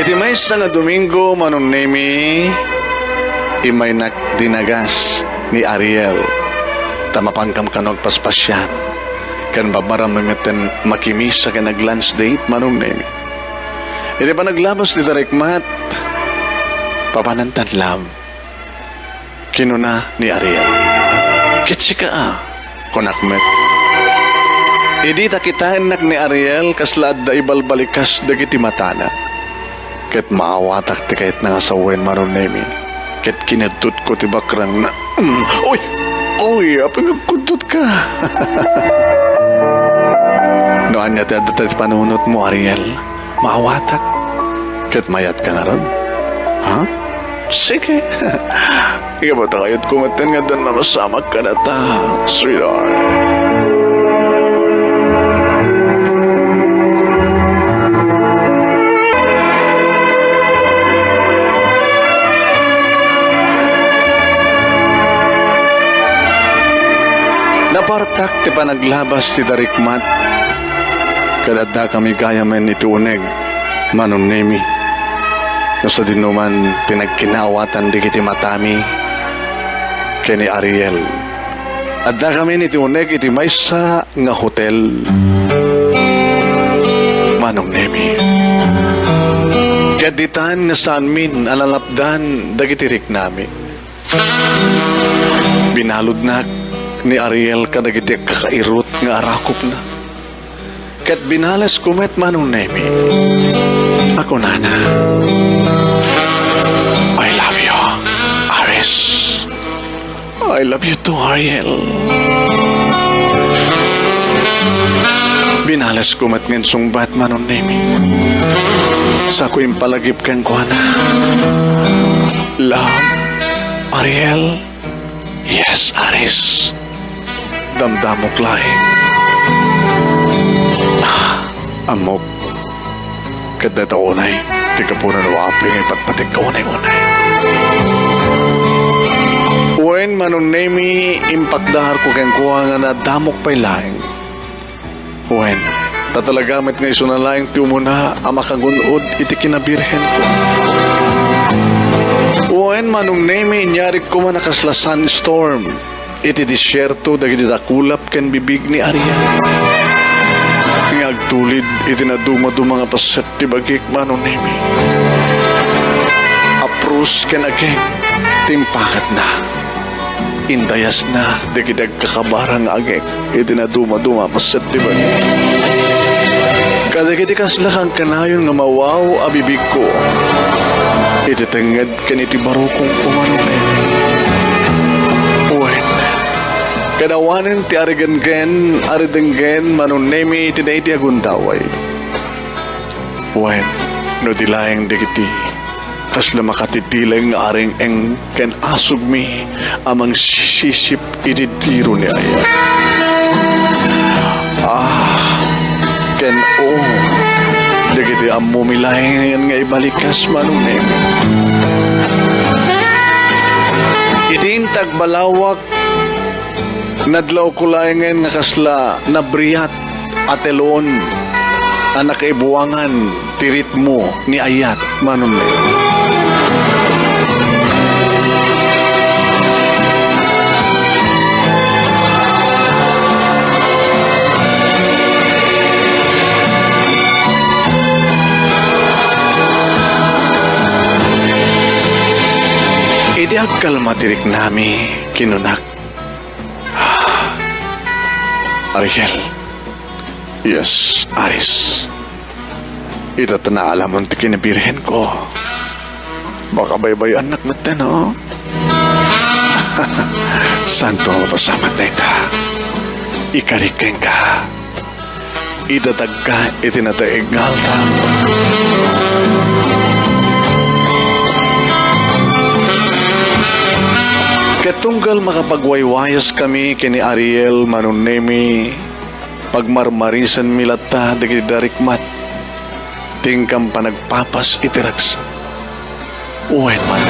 Iti may sa nga Domingo manunemi imay dinagas ni Ariel tamapangkam kanog paspasyan kan babara mamiten makimisa ka nag-lunch date manunemi. Iti pa naglabas ni Darikmat papanantan lam kinuna ni Ariel kitsika kunakmet. Idi takitain nak ni Ariel kaslad da ibalbalikas dagiti matana. Ket maawatak ti kahit nangasawen marunemi. Ket kinadtut ko ti bakrang na Uy, apang nagkudtot ka. Noan niya ti panunot mo, Ariel. Maawatak. Ket mayat ka nga ron. Ha? Sige. Ika ba takayot kumaten nga doon mamasamag ka na ta, sweetheart. Napartak ti panaglabas si Darikmat kadada kami gayamen iti uneg manunemi no sa dinuman tinagkinawatan di kiti matami kini Ariel adda kami iti uneg iti maysa nga hotel manunemi kaditan nga saan min alalapdan dagiti riknami binalod na ni Ariel kadagiti kakairot nga arakop na. Ket binalas kumet manunemi. Ako nana. I love you, Aris. I love you too, Ariel. Binalas kumet ngen sungbat manunemi. Sa ko impalagip ken ko na. Love, Ariel. Yes, Aris. Damdamok laing. Amok. Kadata unay. Di ka po na nawapling ipatpatik ka unay-unay. Uwen manunemi impakdahar ko keng kuha nga na damok pa'y laing. Uwen, tatalagamit nga iso na laing ti umuna amakagunod iti kinabirhen ko. Uwen manunemi inyarik ko man nakaslasan storm. Iti disyerto dagiti dakulap ken bibig ni Ariel. Ngagtulid iti naduma-duma nga paset ti bagik manunemi. Aprus ken ageng timpakat na. Indayas na dagiti kakabarang ageng iti naduma-duma paset ti bagik. Kadagiti kaslakang kanayon nga mawaw a bibig ko. Iti tenged ken iti barukong kumanunemi. Kadawanin ti aridenggen manunemi ti dahi ti agundaway. Wen, no dilayang digiti, kasla makatitileng nga aring eng ken asog mi amang sisip iti tiro ni Aya. Ken digiti amumilayang nga ibalikas manunemi. Itintag balawak nadlaw ko layangan nga kasla nabriyat atelon ang nakaibuwangan ti ritmo ni Ayat manunemi. Idi agkal matirik nami kinunak Ariel. Yes, Aris. Ito tanaalamon ti kinabirhen ko. Baka baybay anak natin, no? Santo ang pasamat na ita. Ikarikeng ka. Itatag ka itinataig ngalta. Katunggal makapagwaywayas kami kini Ariel manunemi pagmarmarisan milata dagiti Darikmat tingkam panagpapas itiragsa. Uwen man.